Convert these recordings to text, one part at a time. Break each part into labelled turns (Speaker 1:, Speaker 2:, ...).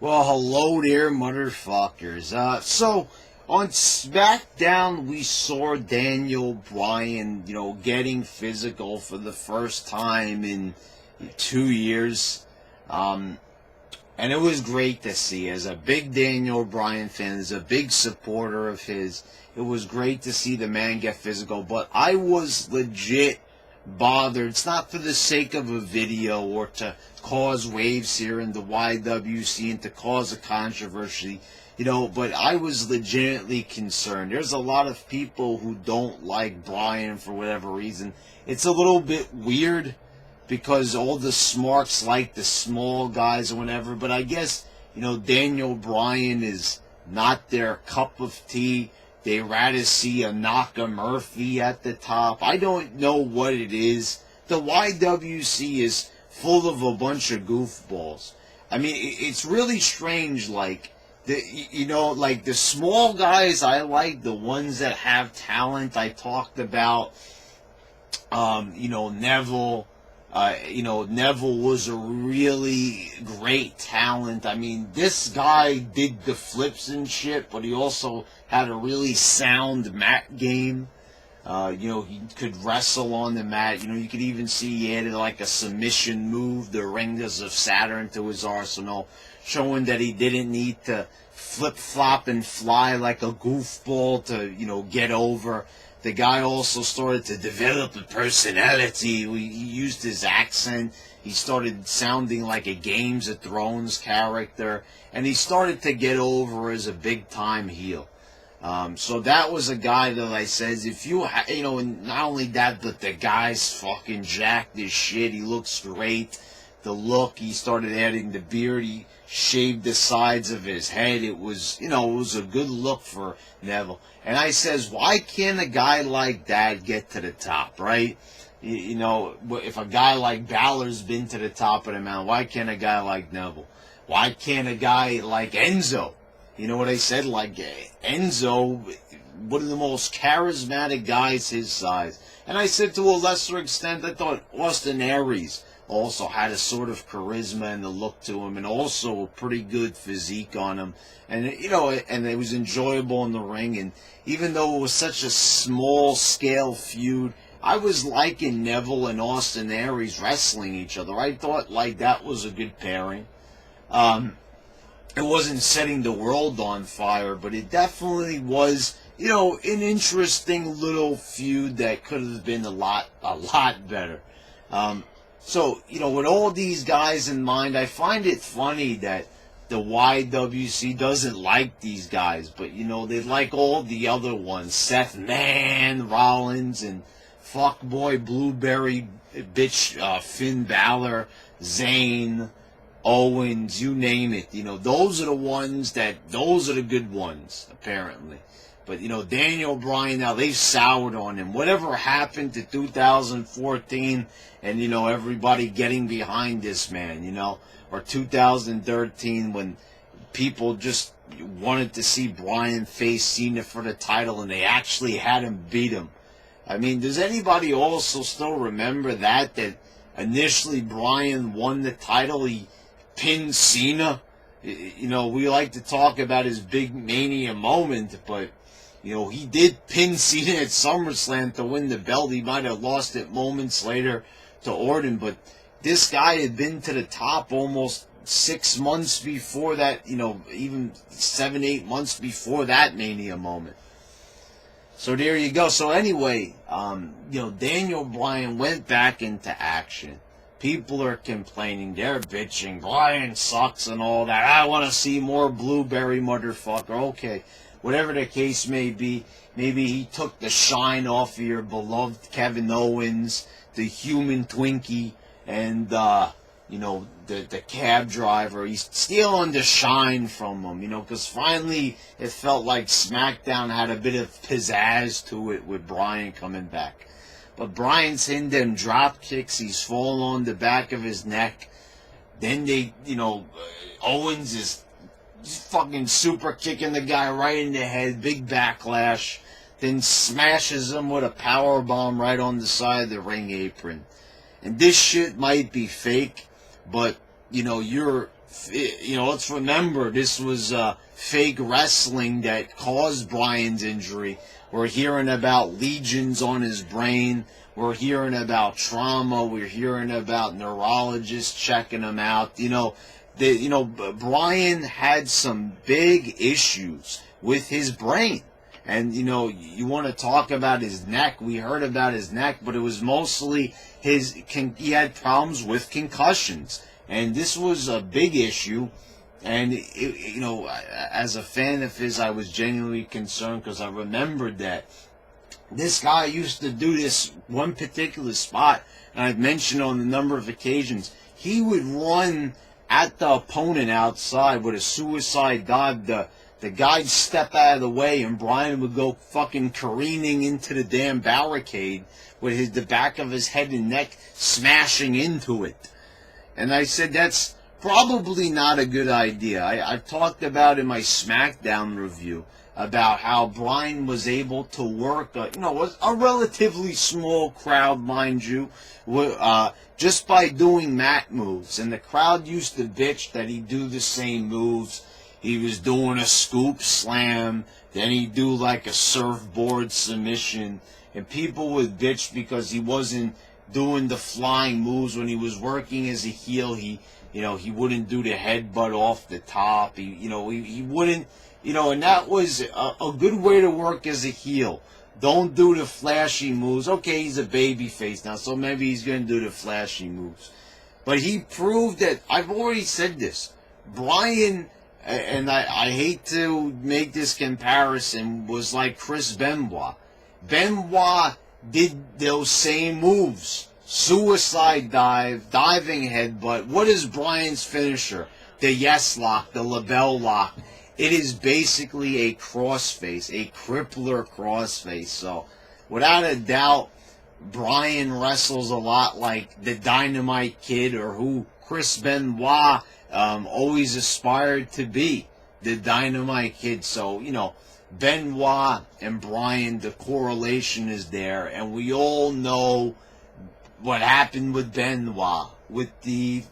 Speaker 1: Well, hello there, motherfuckers. So on SmackDown, we saw Daniel Bryan, getting physical for the first time in 2 years. Um, and it was great to see. As a big Daniel Bryan fan, as a big supporter of his, it was great to see the man get physical. But I was legit bothered. It's not for the sake of a video or to cause waves here in the YWC and to cause a controversy, but I was legitimately concerned. There's a lot of people who don't like Bryan for whatever reason. It's a little bit weird because all the smarks like the small guys or whatever, but I guess, Daniel Bryan is not their cup of tea. They rather see a Naka Murphy at the top. I don't know what it is. The YWC is full of a bunch of goofballs. I mean, it's really strange. Like like the small guys, I like the ones that have talent. I talked about, Neville. Neville was a really great talent. I mean, this guy did the flips and shit, but he also had a really sound mat game. He could wrestle on the mat. You could even see he added like a submission move, the Rings of Saturn, to his arsenal, showing that he didn't need to flip-flop and fly like a goofball to, get over. The guy also started to develop a personality. He used his accent. He started sounding like a Games of Thrones character. And he started to get over as a big-time heel. So that was a guy that I says, if you, and not only that, but the guy's fucking jacked as shit. He looks great. The look, he started adding the beard. He shaved the sides of his head. It was, it was a good look for Neville. And I says, why can't a guy like that get to the top, right? If a guy like Balor's been to the top of the mountain, why can't a guy like Neville? Why can't a guy like Enzo? You know what I said? Like Enzo, one of the most charismatic guys his size. And I said to a lesser extent, I thought Austin Aries also had a sort of charisma and the look to him, and also a pretty good physique on him. And, and it was enjoyable in the ring. And even though it was such a small-scale feud, I was liking Neville and Austin Aries wrestling each other. I thought, that was a good pairing. It wasn't setting the world on fire, but it definitely was, an interesting little feud that could have been a lot better. So, with all these guys in mind, I find it funny that the YWC doesn't like these guys, but, they like all the other ones. Seth Man, Rollins, and fuckboy Blueberry bitch Finn Balor, Zayn, Owens, you name it. Those are the ones those are the good ones, apparently. But, Daniel Bryan, now they've soured on him. Whatever happened to 2014 and, everybody getting behind this man, or 2013 when people just wanted to see Bryan face Cena for the title and they actually had him beat him. I mean, does anybody also still remember that initially Bryan won the title, he pinned Cena? We like to talk about his big Mania moment, but he did pin Cena at SummerSlam to win the belt. He might have lost it moments later to Orton, but this guy had been to the top almost 6 months before that, even 7-8 months before that Mania moment. So there you go. So anyway, Daniel Bryan went back into action. People are complaining, they're bitching, Bryan sucks and all that. I want to see more Blueberry motherfucker. Okay. Whatever the case may be, maybe he took the shine off of your beloved Kevin Owens, the human Twinkie, and, the cab driver. He's stealing the shine from them, because finally it felt like SmackDown had a bit of pizzazz to it with Bryan coming back. But Bryan's hitting them drop kicks. He's falling on the back of his neck. Then Owens is fucking super kicking the guy right in the head, big backlash, then smashes him with a power bomb right on the side of the ring apron. And this shit might be fake, but you're let's remember this was fake wrestling that caused Bryan's injury. We're hearing about lesions on his brain. We're hearing about trauma. We're hearing about neurologists checking him out. Bryan had some big issues with his brain. And, you want to talk about his neck. We heard about his neck, but it was mostly he had problems with concussions. And this was a big issue. And, as a fan of his, I was genuinely concerned because I remembered that this guy used to do this one particular spot, and I've mentioned on a number of occasions. He would run at the opponent outside with a suicide dive. The guy'd step out of the way, and Bryan would go fucking careening into the damn barricade with the back of his head and neck smashing into it. And I said, that's probably not a good idea. I've talked about in my SmackDown review about how Bryan was able to work a relatively small crowd, mind you, just by doing mat moves. And the crowd used to bitch that he'd do the same moves. He was doing a scoop slam, then he'd do like a surfboard submission, and people would bitch because he wasn't doing the flying moves when he was working as a heel. He wouldn't do the headbutt off the top. He wouldn't, and that was a good way to work as a heel. Don't do the flashy moves. Okay, he's a baby face now, so maybe he's going to do the flashy moves. But he proved that, I've already said this, Bryan, and I hate to make this comparison, was like Chris Benoit. Benoit did those same moves. Suicide dive, diving headbutt. What is Bryan's finisher? The yes lock, the label lock. It is basically a crossface, a crippler crossface. So, without a doubt, Bryan wrestles a lot like the Dynamite Kid, or who Chris Benoit always aspired to be, the Dynamite Kid. So, Benoit and Bryan, the correlation is there, and we all know what happened with Benoit with the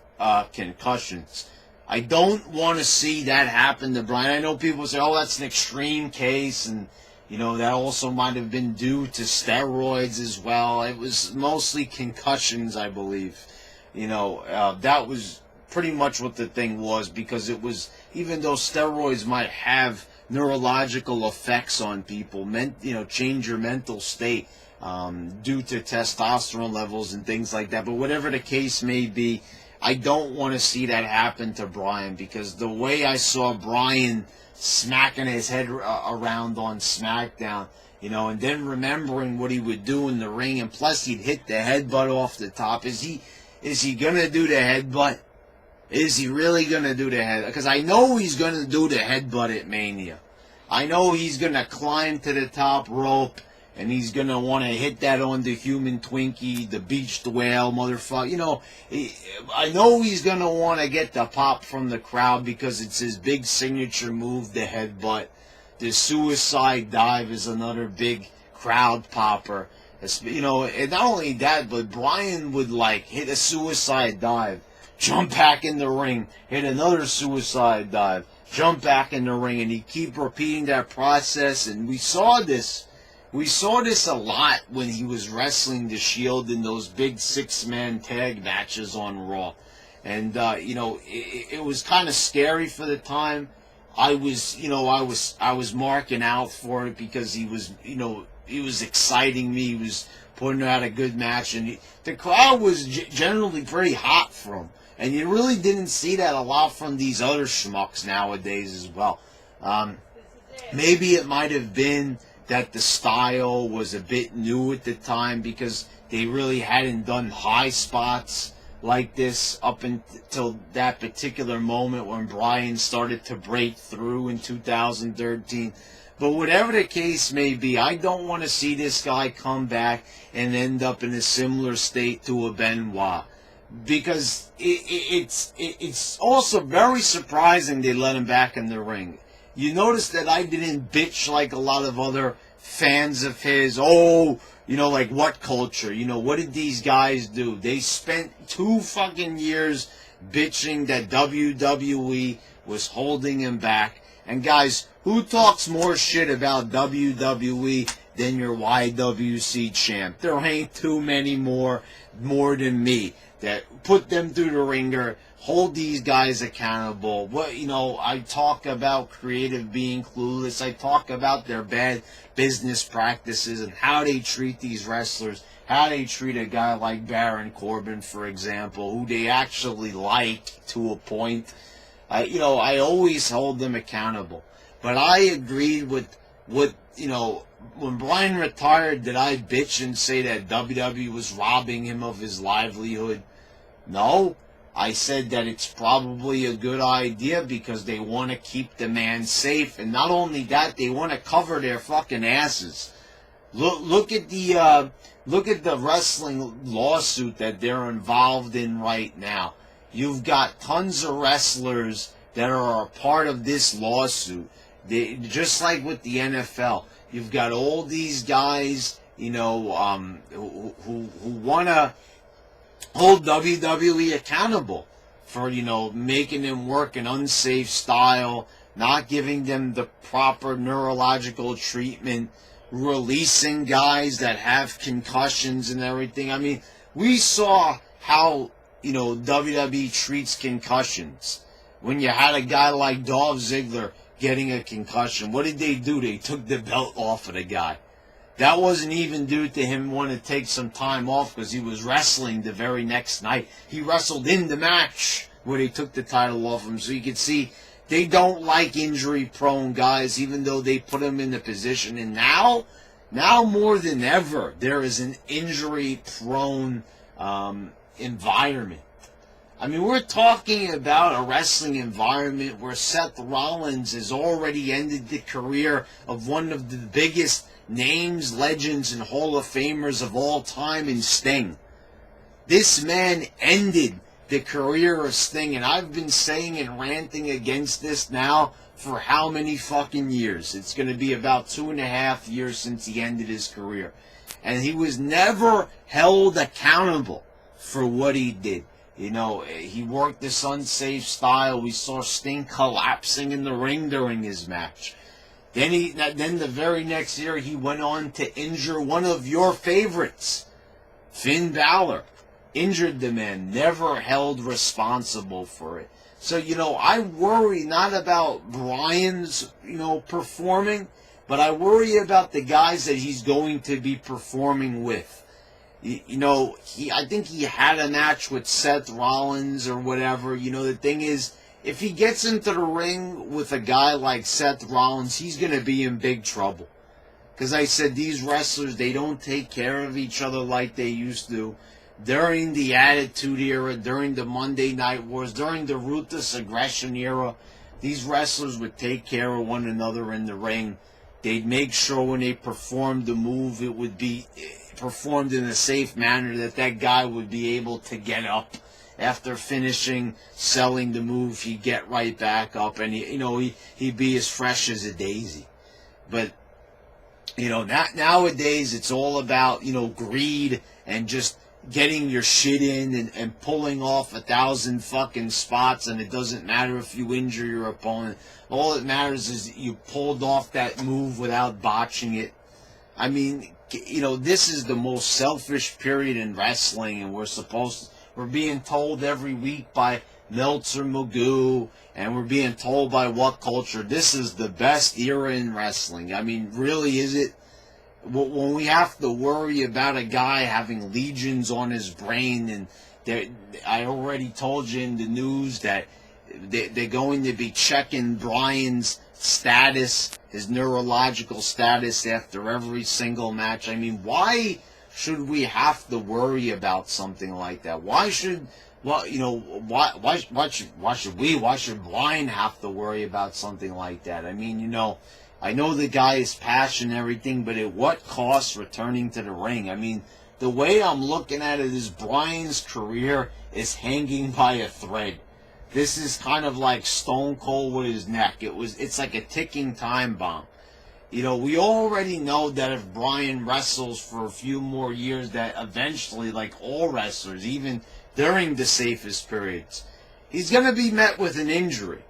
Speaker 1: concussions. I don't want to see that happen to Bryan. I know people say, oh, that's an extreme case, and that also might have been due to steroids as well. It was mostly concussions, I believe. That was pretty much what the thing was, because it was, even though steroids might have neurological effects on people, change your mental state due to testosterone levels and things like that. But whatever the case may be, I don't want to see that happen to Bryan, because the way I saw Bryan smacking his head around on SmackDown, and then remembering what he would do in the ring, and plus he'd hit the headbutt off the top. Is he gonna do the headbutt? Is he really gonna do the head? Because I know he's gonna do the headbutt at Mania. I know he's gonna climb to the top rope, and he's going to want to hit that on the human Twinkie, the beached whale, motherfucker. I know he's going to want to get the pop from the crowd because it's his big signature move, the headbutt. The suicide dive is another big crowd popper. And not only that, but Bryan would, hit a suicide dive, jump back in the ring, hit another suicide dive, jump back in the ring, and he'd keep repeating that process. And we saw this a lot when he was wrestling the Shield in those big 6-man tag matches on Raw. And, it was kind of scary for the time. I was marking out for it because he was exciting me. He was putting out a good match. And the crowd was generally pretty hot for him. And you really didn't see that a lot from these other schmucks nowadays as well. Maybe it might have been that the style was a bit new at the time because they really hadn't done high spots like this up until that particular moment when Bryan started to break through in 2013. But whatever the case may be, I don't want to see this guy come back and end up in a similar state to a Benoit. Because it's also very surprising they let him back in the ring. You notice that I didn't bitch like a lot of other fans of his. Oh, like what culture? What did these guys do? They spent 2 fucking years bitching that WWE was holding him back. And guys, who talks more shit about WWE than your YWC champ? There ain't too many more than me that put them through the ringer, hold these guys accountable. I talk about creative being clueless. I talk about their bad business practices and how they treat these wrestlers, how they treat a guy like Baron Corbin, for example, who they actually like to a point. I always hold them accountable. But I agreed with when Bryan retired, did I bitch and say that WWE was robbing him of his livelihood? No. I said that it's probably a good idea because they want to keep the man safe. And not only that, they want to cover their fucking asses. Look at the wrestling lawsuit that they're involved in right now. You've got tons of wrestlers that are a part of this lawsuit. Just like with the NFL, you've got all these guys, who want to hold WWE accountable for, making them work an unsafe style, not giving them the proper neurological treatment, releasing guys that have concussions and everything. I mean, we saw how, WWE treats concussions. When you had a guy like Dolph Ziggler getting a concussion, what did they do? They took the belt off of the guy. That wasn't even due to him wanting to take some time off because he was wrestling the very next night. He wrestled in the match where they took the title off him. So you can see they don't like injury-prone guys, even though they put him in the position. And now more than ever, there is an injury-prone environment. I mean, we're talking about a wrestling environment where Seth Rollins has already ended the career of one of the biggest names, legends, and Hall of Famers of all time in Sting. This man ended the career of Sting, and I've been saying and ranting against this now for how many fucking years? It's going to be about 2.5 years since he ended his career. And he was never held accountable for what he did. He worked this unsafe style. We saw Sting collapsing in the ring during his match. Then the very next year, he went on to injure one of your favorites, Finn Balor. Injured the man, never held responsible for it. So, I worry not about Bryan's, performing, but I worry about the guys that he's going to be performing with. I think he had a match with Seth Rollins or whatever. The thing is, if he gets into the ring with a guy like Seth Rollins, he's going to be in big trouble. Because I said these wrestlers, they don't take care of each other like they used to. During the Attitude Era, during the Monday Night Wars, during the Ruthless Aggression Era, these wrestlers would take care of one another in the ring. They'd make sure when they performed the move, it would be performed in a safe manner, that guy would be able to get up. After finishing selling the move, he'd get right back up, and he'd be as fresh as a daisy. But nowadays it's all about greed and just getting your shit in and pulling off 1,000 fucking spots, and it doesn't matter if you injure your opponent. All that matters is you pulled off that move without botching it. I mean, this is the most selfish period in wrestling, and we're being told every week by Meltzer Magoo, and we're being told by What Culture, this is the best era in wrestling. I mean, really, is it? When we have to worry about a guy having legions on his brain, and I already told you in the news that they're going to be checking Bryan's status, his neurological status after every single match. I mean, why should we have to worry about something like that? Why should Bryan have to worry about something like that? I mean, I know the guy is passionate and everything, but at what cost returning to the ring? I mean, the way I'm looking at it is Bryan's career is hanging by a thread. This is kind of like Stone Cold with his neck. It's like a ticking time bomb. We already know that if Bryan wrestles for a few more years, that eventually, like all wrestlers, even during the safest periods, he's going to be met with an injury.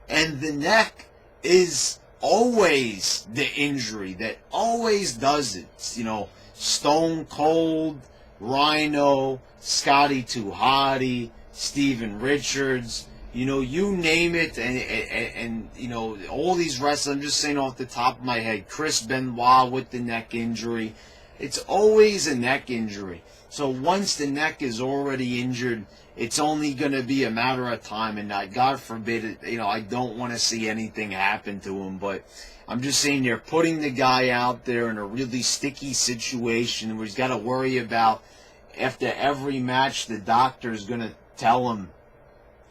Speaker 1: And the neck is always the injury that always does it. You know, Stone Cold, Rhino, Scotty 2 Hotty, Steven Richards, you know, you name it, and you know, all these wrestlers, I'm just saying off the top of my head, Chris Benoit with the neck injury. It's always a neck injury. So once the neck is already injured, it's only going to be a matter of time, and God forbid it, you know, I don't want to see anything happen to him, but I'm just saying they're putting the guy out there in a really sticky situation where he's got to worry about, after every match, the doctor is going to tell him,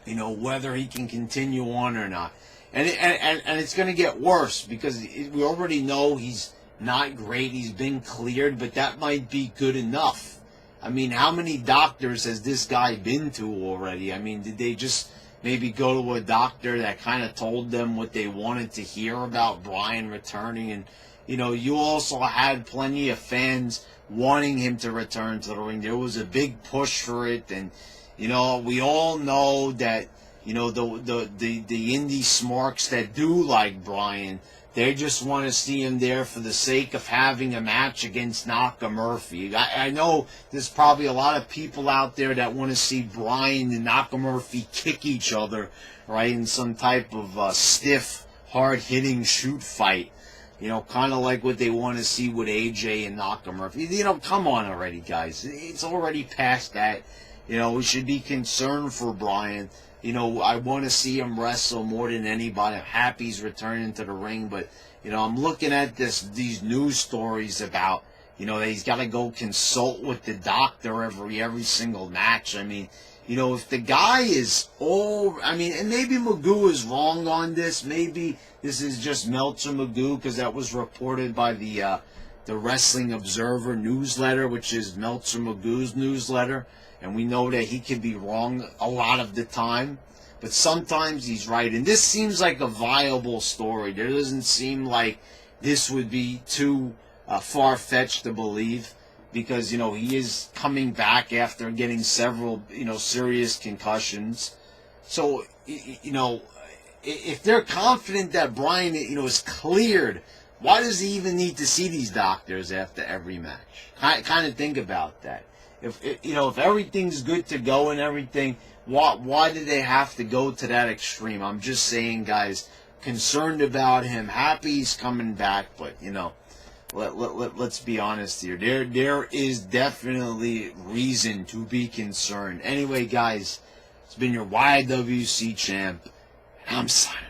Speaker 1: you know, whether he can continue on or not. And it's going to get worse because we already know he's not great. He's been cleared, but that might be good enough. I mean, how many doctors has this guy been to already? I mean, did they just maybe go to a doctor that kind of told them what they wanted to hear about Bryan returning? And, you know, you also had plenty of fans wanting him to return to the ring. There was a big push for it, and you know, we all know that, you know, the indie smarks that do like Bryan, they just want to see him there for the sake of having a match against Nakamurphy. I know there's probably a lot of people out there that want to see Bryan and Nakamurphy kick each other, right, in some type of stiff, hard-hitting shoot fight. You know, kind of like what they want to see with AJ and Nakamurphy. You know, come on already, guys. It's already past that. You know, we should be concerned for Bryan. You know, I want to see him wrestle more than anybody. I'm happy he's returning to the ring, but, you know, I'm looking at these news stories about, you know, that he's got to go consult with the doctor every single match. I mean, you know, if the guy is I mean, and maybe Magoo is wrong on this. Maybe this is just Meltzer Magoo, because that was reported by the Wrestling Observer newsletter, which is Meltzer Magoo's newsletter. And we know that he can be wrong a lot of the time, but sometimes he's right. And this seems like a viable story. There doesn't seem like this would be too far-fetched to believe, because, you know, he is coming back after getting several, you know, serious concussions. So, you know, if they're confident that Bryan, you know, is cleared, why does he even need to see these doctors after every match? Kind of think about that. If you know, if everything's good to go and everything, why do they have to go to that extreme? I'm just saying, guys, concerned about him, happy he's coming back, but, you know, let's be honest here. There is definitely reason to be concerned. Anyway, guys, it's been your YWC champ, and I'm signing.